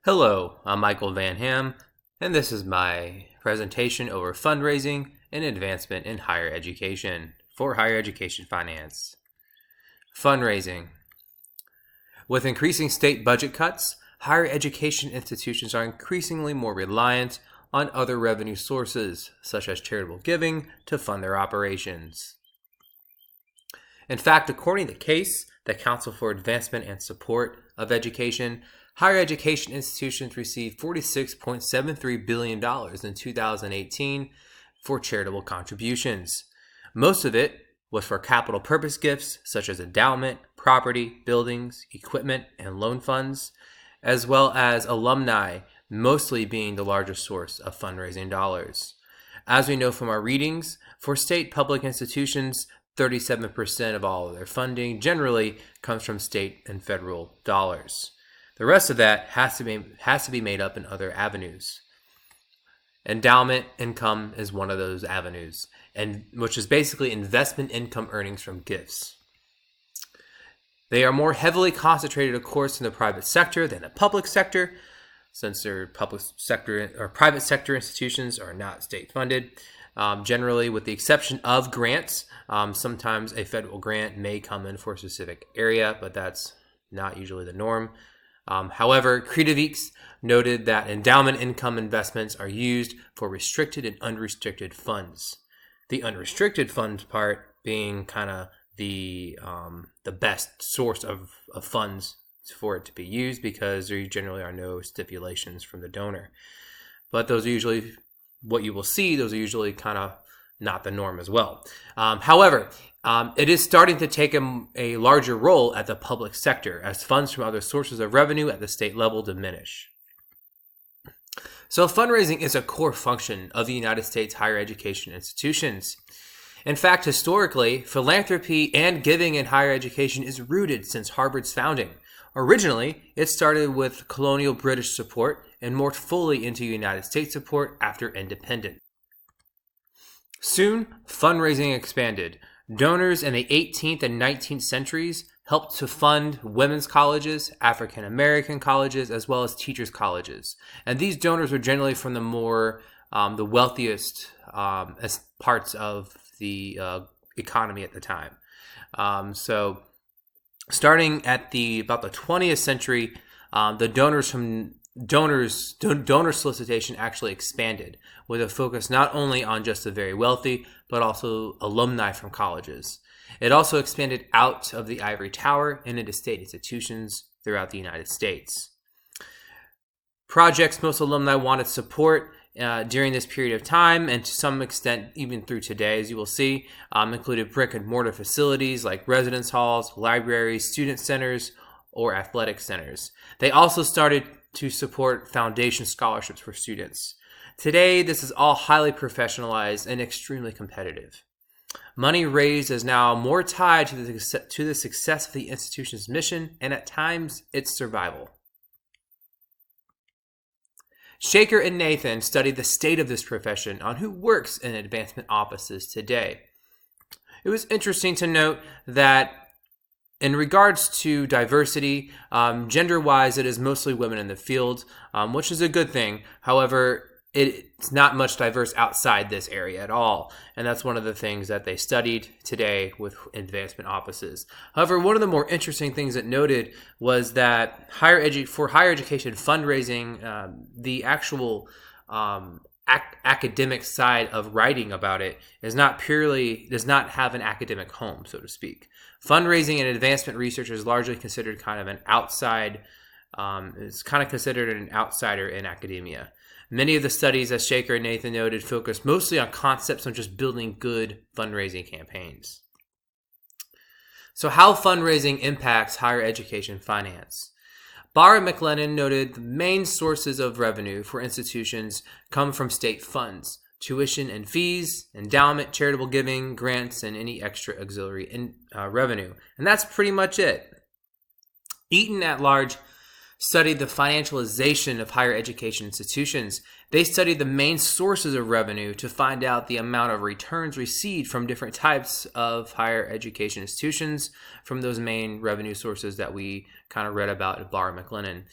Hello, I'm Michael Van Ham, and this is my presentation over fundraising and advancement in higher education for higher education finance. Fundraising. With increasing state budget cuts, higher education institutions are increasingly more reliant on other revenue sources, such as charitable giving, to fund their operations. In fact, according to CASE, the Council for Advancement and Support of Education, higher education institutions received $46.73 billion in 2018 for charitable contributions. Most of it was for capital purpose gifts such as endowment, property, buildings, equipment, and loan funds, as well as alumni, mostly being the largest source of fundraising dollars. As we know from our readings, for state public institutions, 37% of all of their funding generally comes from state and federal dollars. The rest of that has to be made up in other avenues. Endowment income is one of those avenues, and which is basically investment income earnings from gifts. They are more heavily concentrated, of course, in the private sector than the public sector, since their public sector or private sector institutions are not state funded. Generally, with the exception of grants, sometimes a federal grant may come in for a specific area, but that's not usually the norm. However, Kredovich noted that endowment income investments are used for restricted and unrestricted funds. The unrestricted funds part being kind of the best source of funds for it to be used, because there generally are no stipulations from the donor. But those are usually what you will see. Those are usually kind of not the norm as well. However, it is starting to take a larger role at the public sector as funds from other sources of revenue at the state level diminish. So fundraising is a core function of the United States higher education institutions. In fact, historically, philanthropy and giving in higher education is rooted since Harvard's founding. Originally, it started with colonial British support and morphed fully into United States support after independence. Soon, fundraising expanded. Donors in the 18th and 19th centuries helped to fund women's colleges, African American colleges, as well as teachers' colleges. And these donors were generally from the wealthiest parts of the economy at the time. So starting at about the 20th century, the donor solicitation actually expanded, with a focus not only on just the very wealthy, but also alumni from colleges. It also expanded out of the ivory tower and into state institutions throughout the United States. Projects most alumni wanted support during this period of time, and to some extent even through today, as you will see, included brick and mortar facilities like residence halls, libraries, student centers, or athletic centers. They also started to support foundation scholarships for students. Today, this is all highly professionalized and extremely competitive. Money raised is now more tied to the success of the institution's mission and at times its survival. Shaker and Nathan studied the state of this profession on who works in advancement offices today. It was interesting to note that in regards to diversity, gender-wise, it is mostly women in the field, which is a good thing. However, it's not much diverse outside this area at all. And that's one of the things that they studied today with advancement offices. However, one of the more interesting things it noted was that for higher education fundraising, the actual academic side of writing about it does not have an academic home, so to speak. Fundraising and advancement research is largely considered kind of an outside, it's kind of considered an outsider in academia. Many of the studies, as Shaker and Nathan noted, focus mostly on concepts on just building good fundraising campaigns. So how fundraising impacts higher education finance. Barr and McLennan noted the main sources of revenue for institutions come from state funds, tuition and fees, endowment, charitable giving, grants, and any extra auxiliary revenue. And that's pretty much it. Eaton at large studied the financialization of higher education institutions. They studied the main sources of revenue to find out the amount of returns received from different types of higher education institutions from those main revenue sources that we kind of read about at Barr and McLennan.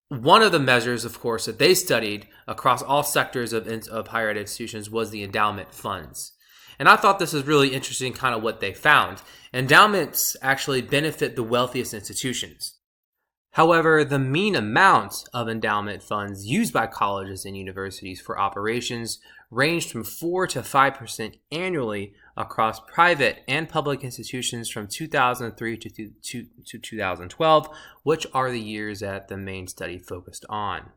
One of the measures, of course, that they studied across all sectors of higher ed institutions was the endowment funds. And I thought this was really interesting, kind of what they found. Endowments actually benefit the wealthiest institutions. However, the mean amount of endowment funds used by colleges and universities for operations ranged from 4 to 5% annually across private and public institutions from 2003 to 2012, which are the years that the main study focused on.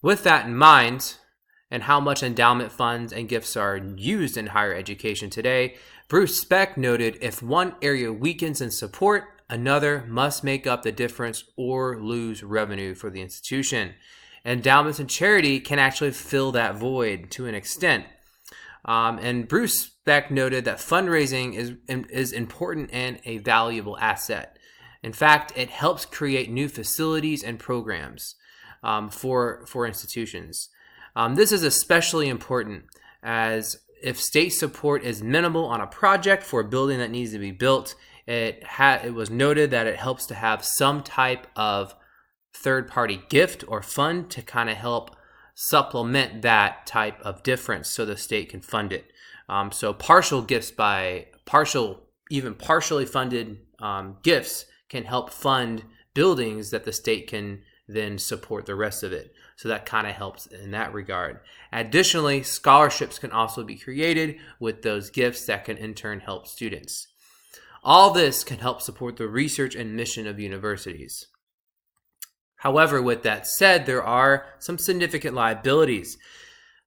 With that in mind, and how much endowment funds and gifts are used in higher education today, Bruce Speck noted, if one area weakens in support, another must make up the difference or lose revenue for the institution. Endowments and charity can actually fill that void to an extent. And Bruce Speck noted that fundraising is important and a valuable asset. In fact, it helps create new facilities and programs for institutions. This is especially important as if state support is minimal on a project for a building that needs to be built, it was noted that it helps to have some type of third-party gift or fund to kind of help supplement that type of difference so the state can fund it. So partial gifts even partially funded gifts can help fund buildings that the state can then support the rest of it. So that kind of helps in that regard. Additionally, scholarships can also be created with those gifts that can in turn help students. All this can help support the research and mission of universities. However, with that said, there are some significant liabilities.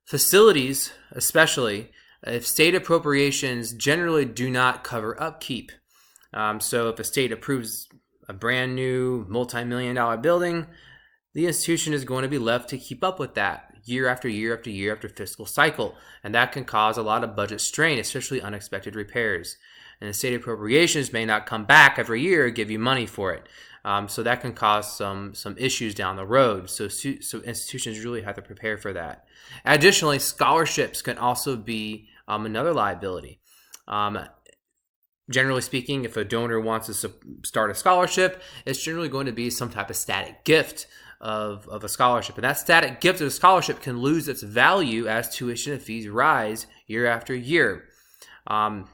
Facilities, especially, if state appropriations generally do not cover upkeep. So if a state approves a brand new multi-million-dollar building, the institution is going to be left to keep up with that year after year after year after fiscal cycle. And that can cause a lot of budget strain, especially unexpected repairs. And the state appropriations may not come back every year, give you money for it. So that can cause some issues down the road. So institutions really have to prepare for that. Additionally, scholarships can also be another liability. Generally speaking, if a donor wants to start a scholarship, it's generally going to be some type of static gift of a scholarship. And that static gift of a scholarship can lose its value as tuition and fees rise year after year. And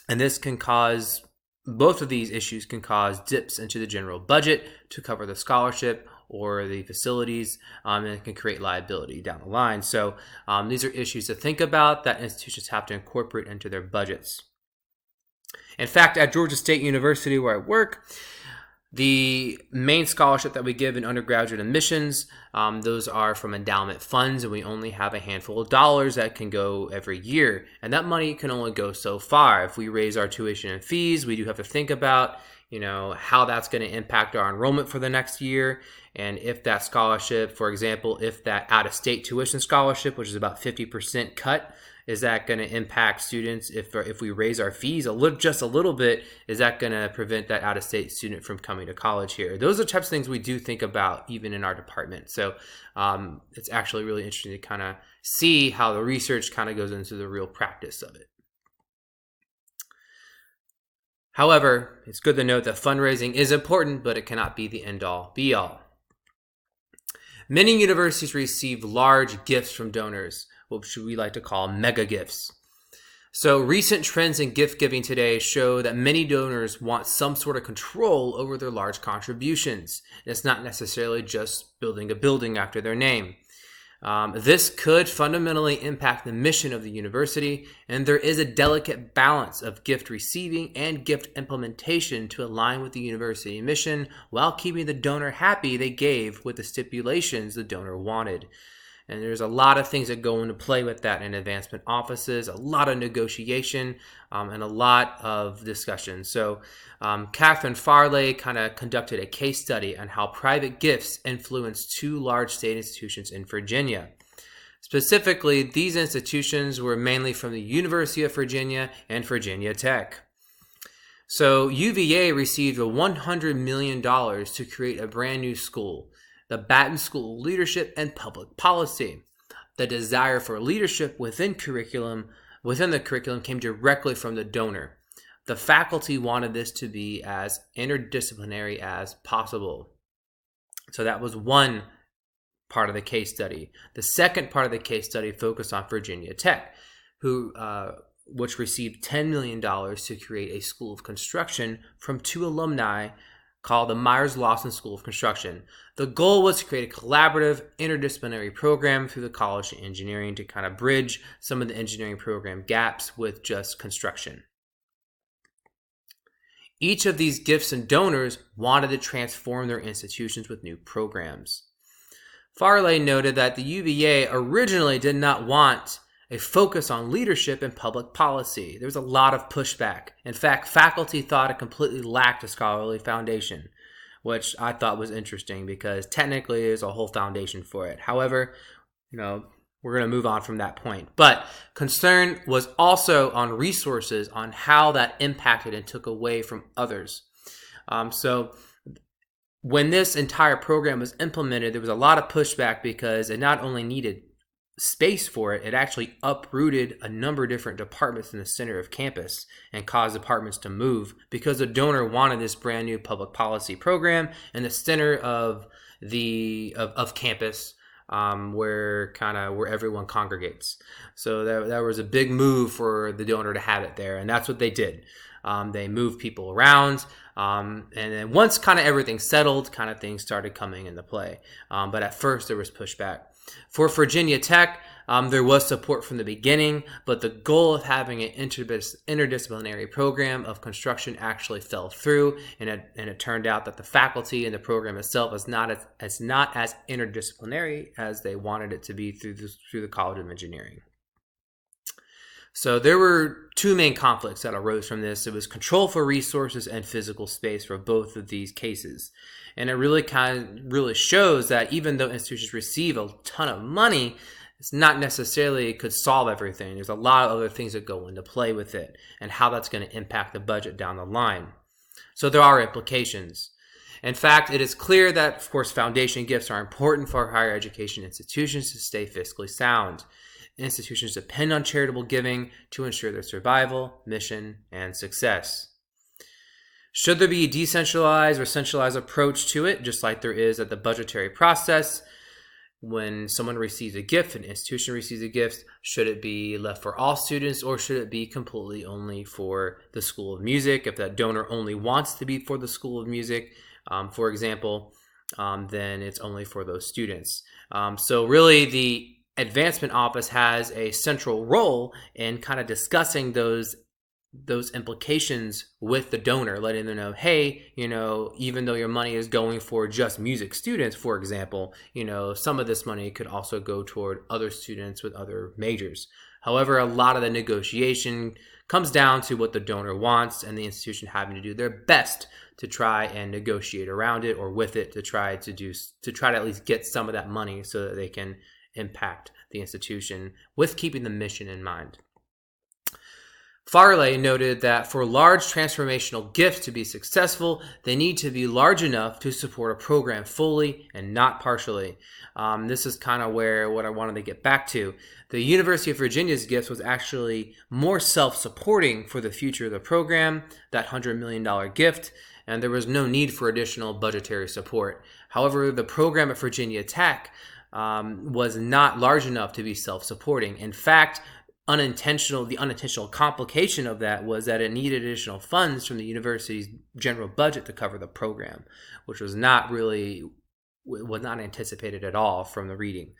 this can cause, both of these issues can cause dips into the general budget to cover the scholarship or the facilities, and it can create liability down the line. So these are issues to think about that institutions have to incorporate into their budgets. In fact, at Georgia State University, where I work, the main scholarship that we give in undergraduate admissions, those are from endowment funds, and we only have a handful of dollars that can go every year. And that money can only go so far. If we raise our tuition and fees, we do have to think about, how that's going to impact our enrollment for the next year. And if that scholarship, for example, if that out-of-state tuition scholarship, which is about 50% cut, is that going to impact students? If we raise our fees just a little bit, is that going to prevent that out-of-state student from coming to college here? Those are the types of things we do think about even in our department. So it's actually really interesting to kind of see how the research kind of goes into the real practice of it. However, it's good to note that fundraising is important, but it cannot be the end-all, be-all. Many universities receive large gifts from donors, which we like to call mega gifts. So recent trends in gift giving today show that many donors want some sort of control over their large contributions. And it's not necessarily just building a building after their name. This could fundamentally impact the mission of the university, and there is a delicate balance of gift receiving and gift implementation to align with the university mission while keeping the donor happy they gave with the stipulations the donor wanted. And there's a lot of things that go into play with that in advancement offices, a lot of negotiation, and a lot of discussion. So Catherine Farley kind of conducted a case study on how private gifts influenced two large state institutions in Virginia. Specifically, these institutions were mainly from the University of Virginia and Virginia Tech. So UVA received $100 million to create a brand new school, the Batten School of Leadership and Public Policy. The desire for leadership within the curriculum came directly from the donor. the faculty wanted this to be as interdisciplinary as possible. So that was one part of the case study. The second part of the case study focused on Virginia Tech, which received $10 million to create a school of construction from two alumni called the Myers-Lawson School of Construction. The goal was to create a collaborative, interdisciplinary program through the College of Engineering to kind of bridge some of the engineering program gaps with just construction. Each of these gifts and donors wanted to transform their institutions with new programs. Farley noted that the UVA originally did not want a focus on leadership and public policy. There was a lot of pushback. In fact, faculty thought it completely lacked a scholarly foundation, which I thought was interesting because technically there's a whole foundation for it. However, we're going to move on from that point. But concern was also on resources, on how that impacted and took away from others. So when this entire program was implemented, there was a lot of pushback because it not only needed space for it, it actually uprooted a number of different departments in the center of campus and caused departments to move because the donor wanted this brand new public policy program in the center of campus, where everyone congregates. So that was a big move for the donor to have it there, and that's what they did. They moved people around, and then once kind of everything settled, kind of things started coming into play. But at first there was pushback. For Virginia Tech, there was support from the beginning, but the goal of having an interdisciplinary program of construction actually fell through, and it turned out that the faculty and the program itself is not as interdisciplinary as they wanted it to be through the College of Engineering. So there were two main conflicts that arose from this. It was control for resources and physical space for both of these cases. And it really shows that even though institutions receive a ton of money, it's not necessarily could solve everything. There's a lot of other things that go into play with it and how that's going to impact the budget down the line. So there are implications. In fact, it is clear that, of course, foundation gifts are important for higher education institutions to stay fiscally sound. Institutions depend on charitable giving to ensure their survival, mission, and success. Should there be a decentralized or centralized approach to it, just like there is at the budgetary process? When someone receives a gift, an institution receives a gift, should it be left for all students or should it be completely only for the School of Music? If that donor only wants to be for the School of Music, for example, then it's only for those students. So really the Advancement Office has a central role in kind of discussing those implications with the donor, letting them know, hey, even though your money is going for just music students, for example, some of this money could also go toward other students with other majors. However, a lot of the negotiation comes down to what the donor wants and the institution having to do their best to try and negotiate around it or with it to try to at least get some of that money so that they can impact the institution with keeping the mission in mind. Farley noted that for large transformational gifts to be successful, they need to be large enough to support a program fully and not partially. This is kind of what I wanted to get back to. The University of Virginia's gifts was actually more self-supporting for the future of the program, that $100 million gift, and there was no need for additional budgetary support. However, the program at Virginia Tech was not large enough to be self-supporting. In fact, the unintentional complication of that was that it needed additional funds from the university's general budget to cover the program, which was not anticipated at all from the reading.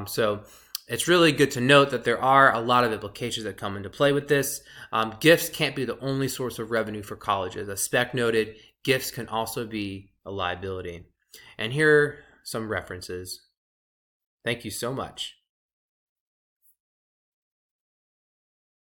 So it's really good to note that there are a lot of implications that come into play with this. Gifts can't be the only source of revenue for colleges. As Speck noted, gifts can also be a liability. And here are some references. Thank you so much.